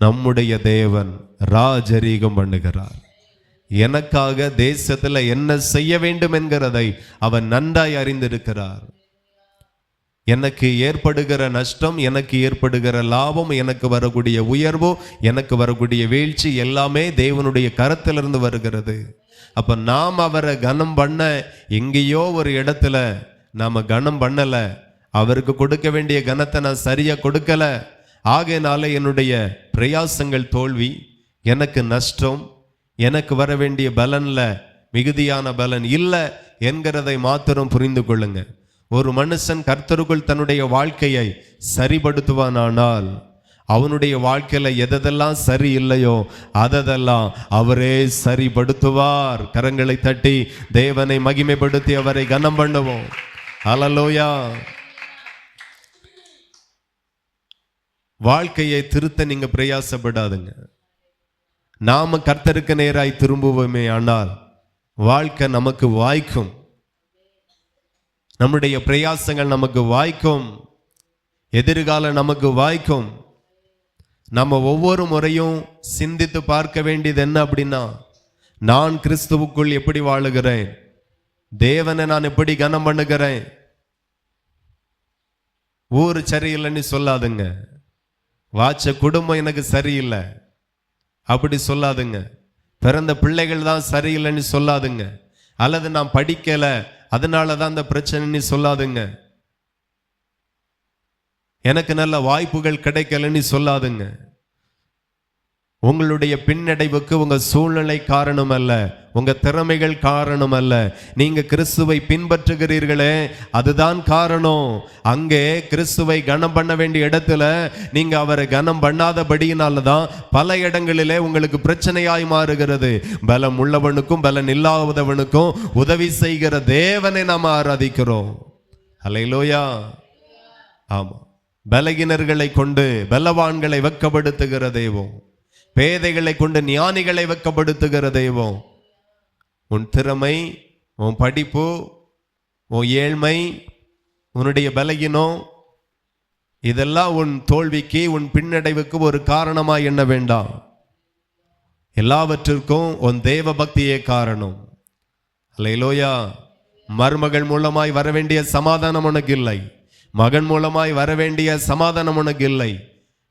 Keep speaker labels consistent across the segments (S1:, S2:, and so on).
S1: நம்முடைய தேவன் ராஜரீகம் பண்ணுகிறார். எனக்காக தேசத்துல என்ன செய்ய வேண்டும் என்கிறதை அவன் நன்றாய் அறிந்திருக்கிறார். எனக்கு ஏற்படுகிற நஷ்டம், எனக்கு ஏற்படுகிற லாபம், எனக்கு வரக்கூடிய உயர்வோ, எனக்கு வரக்கூடிய வீழ்ச்சி எல்லாமே தேவனுடைய கரத்திலிருந்து வருகிறது. அப்ப நாம் அவரை கனம் பண்ண எங்கேயோ ஒரு இடத்துல நாம கனம் பண்ணல, அவருக்கு கொடுக்க வேண்டிய கனத்தை நான் சரியா கொடுக்கல. ஆகையினால என்னுடைய பிரயாசங்கள் தோல்வி, எனக்கு நஷ்டம், எனக்கு வர வேண்டிய பலன்ல மிகுதியான பலன் இல்லை என்கிறதை மாத்திரம் புரிந்து கொள்ளுங்க. ஒரு மனுஷன் கர்த்தருக்குள் தன்னுடைய வாழ்க்கையை சரிபடுத்துவானானால் அவனுடைய வாழ்க்கையில எதெல்லாம் சரி இல்லையோ அதெல்லாம் அவரே சரிபடுத்துவார். கரங்களை தட்டி தேவனை மகிமைப்படுத்தி அவரை கனம் பண்ணுவோம். ஹல்லேலூயா. வாழ்க்கையை திருத்த நீங்க பிரயாசப்படாதுங்க. நாம கர்த்தருக்கு நேராய் திரும்புவோமே ஆனால் வாழ்க்கை நமக்கு வாய்க்கும், நம்முடைய பிரயாசங்கள் நமக்கு வாய்க்கும், எதிர்காலம் நமக்கு வாய்க்கும். நம்ம ஒவ்வொரு முறையும் சிந்தித்து பார்க்க வேண்டியது என்ன அப்படின்னா, நான் கிறிஸ்துவுக்குள் எப்படி வாழுகிறேன், தேவனை நான் எப்படி கனம் பண்ணுகிறேன். ஊர் சரியில்லைன்னு சொல்லாதுங்க, வாச்ச குடும்பம் எனக்கு சரியில்லை அப்படி சொல்லாதுங்க, பிறந்த பிள்ளைகள் தான் சரியில்லைன்னு சொல்லாதுங்க, அல்லது நான் படிக்கல அதனாலதான் அந்த பிரச்சனைன்னு சொல்லாதுங்க, எனக்கு நல்ல வாய்ப்புகள் கிடைக்கலன்னு சொல்லாதுங்க. உங்களுடைய பின்னடைவுக்கு உங்க சூழ்நிலை காரணம் அல்ல, உங்க திறமைகள் காரணம் அல்ல. நீங்க கிறிஸ்துவை பின்பற்றுகிறீர்களே அதுதான் காரணம். அங்கே கிறிஸ்துவை கனம் பண்ண வேண்டிய இடத்துல நீங்க அவரை கனம் பண்ணாதபடியினாலதான் பல இடங்களிலே உங்களுக்கு பிரச்சனையாய் மாறுகிறது. பலம் உள்ளவனுக்கும் பலன் இல்லாதவனுக்கும் உதவி செய்கிற தேவனை நாம் ஆராதிக்கிறோம். ஹல்லேலூயா. ஆமா, பலகீனர்களை கொண்டு பலவான்களை வெட்கப்படுத்துகிற தெய்வம், பேதைகளை கொண்டு ஞானிகளை வெட்கப்படுத்துகிற தெய்வம். உன் திறமை, உன் படிப்பு, உன் ஏழ்மை, உன்னுடைய பலகீனம் இதெல்லாம் உன் தோல்விக்கு உன் பின்னடைவுக்கு ஒரு காரணமாய் எண்ண வேண்டாம். எல்லாவற்றிற்கும் உன் தேவ பக்தியே காரணம். ஹல்லேலூயா. மருமகள் மூலமாய் வர வேண்டிய சமாதானம் உனக்கு இல்லை, மகன் மூலமாய் வர வேண்டிய சமாதானம் உனக்கு இல்லை,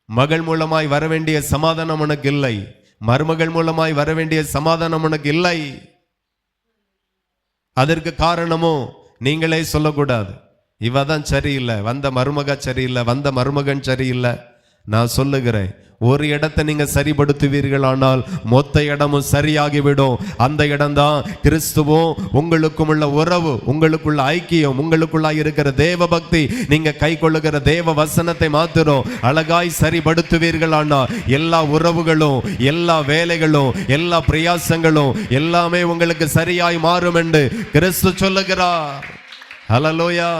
S1: மகள் மூலமாய் வர வேண்டிய சமாதானம் உனக்கு இல்லை, மருமகள் மூலமாய் வர வேண்டிய சமாதானம் உனக்கு இல்லை. அதற்கு காரணமும் நீங்களே சொல்லக்கூடாது, இவதான் சரியில்லை, வந்த மருமக சரியில்லை, வந்த மருமகன் சரியில்லை. நான் சொல்லுகிறேன், ஒரு இடத்தை நீங்க சரிபடுத்துவீர்கள் ஆனால் மொத்த இடமும் சரியாகிவிடும். அந்த இடம்தான் கிறிஸ்துவும் உங்களுக்கும் உள்ள உறவு, உங்களுக்குள்ள ஐக்கியம், உங்களுக்குள்ள இருக்கிற தேவ பக்தி. நீங்க கை கொள்ளுகிற தேவ வசனத்தை மாத்திரம் அழகாய் சரிபடுத்துவீர்கள் ஆனால் எல்லா உறவுகளும், எல்லா வேலைகளும், எல்லா பிரயாசங்களும் எல்லாமே உங்களுக்கு சரியாய் மாறும் என்று கிறிஸ்து சொல்லுகிறார். ஹல்லேலூயா.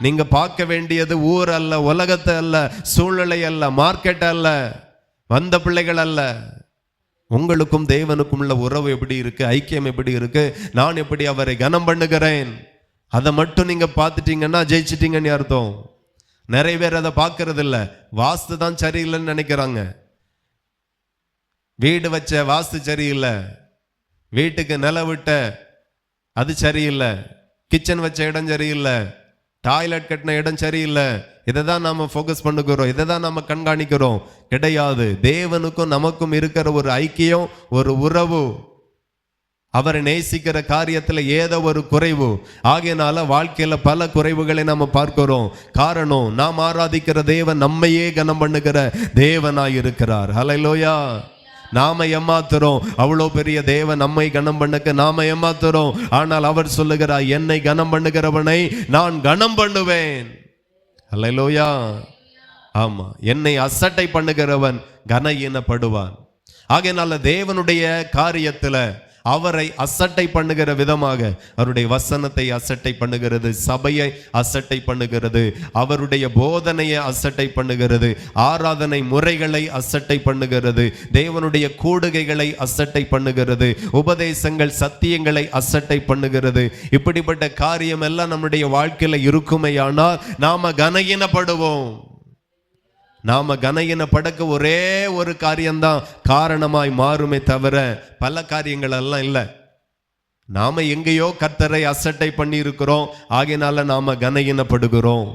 S1: நீங்க பார்க்க வேண்டியது ஊர் அல்ல, உலகத்தை அல்ல, சூழ்நிலை அல்ல, மார்க்கெட் அல்ல, வந்த பிள்ளைகள் அல்ல. உங்களுக்கும் தேவனுக்கும் உள்ள உறவு எப்படி இருக்கு, ஐக்கியம் எப்படி இருக்கு, நான் எப்படி அவரை கனம் பண்ணுகிறேன், அதை மட்டும் நீங்க பார்த்துட்டீங்கன்னா ஜெயிச்சிட்டீங்கன்னு அர்த்தம். நிறைய பேர் அதை பார்க்கறது இல்லை, வாஸ்து தான் சரியில்லைன்னு நினைக்கிறாங்க. வீடு வச்ச வாஸ்து சரியில்லை, வீட்டுக்கு நில விட்ட அது சரியில்லை, கிச்சன் வச்ச இடம் சரியில்லை, டாய்லெட் கட்டின இடம் சரியில்லை, இதை தான் நாம ஃபோக்கஸ் பண்ணுகிறோம், இதை தான் நாம கண்காணிக்கிறோம். கிடையாது. தேவனுக்கும் நமக்கும் இருக்கிற ஒரு ஐக்கியம், ஒரு உறவு, அவரை நேசிக்கிற காரியத்துல ஏதோ ஒரு குறைவு. ஆகையினால வாழ்க்கையில பல குறைவுகளை நாம பார்க்கிறோம். காரணம், நாம் ஆராதிக்கிற தேவன் நம்மையே கனம் பண்ணுகிற தேவனாய் இருக்கிறார். ஹல்லேலூயா. நாம ஏமாத்துறோம், அவ்வளோ பெரிய தேவன் நம்மை கனம் பண்ணுக்க நாம ஏமாத்துறோம். ஆனால் அவர் சொல்லுகிறார், என்னை கனம் பண்ணுகிறவனை நான் கனம் பண்ணுவேன். ஹல்லேலூயா. ஆமா, என்னை அசட்டை பண்ணுகிறவன் கனஈனப்படுவான். ஆகையினால தேவனுடைய காரியத்துல அவரை அசட்டை பண்ணுகிற விதமாக அவருடைய வசனத்தை அசட்டை பண்ணுகிறது, சபையை அசட்டை பண்ணுகிறது, அவருடைய போதனையை அசட்டை பண்ணுகிறது, ஆராதனை முறைகளை அசட்டை பண்ணுகிறது, தேவனுடைய கூடுகைகளை அசட்டை பண்ணுகிறது, உபதேசங்கள் சத்தியங்களை அசட்டை பண்ணுகிறது. இப்படிப்பட்ட காரியம் எல்லாம் நம்முடைய வாழ்க்கையில இருக்குமையானால் நாம கனஈனப்படுவோம், நாம கனயினப்படக்க ஒரே ஒரு காரியம்தான் காரணமாய் மாறுமே தவிர பல காரியங்கள் எல்லாம் இல்லை. நாம எங்கேயோ கர்த்தரை அசட்டை பண்ணி இருக்கிறோம், ஆகையினால நாம கனயினப்படுகிறோம்.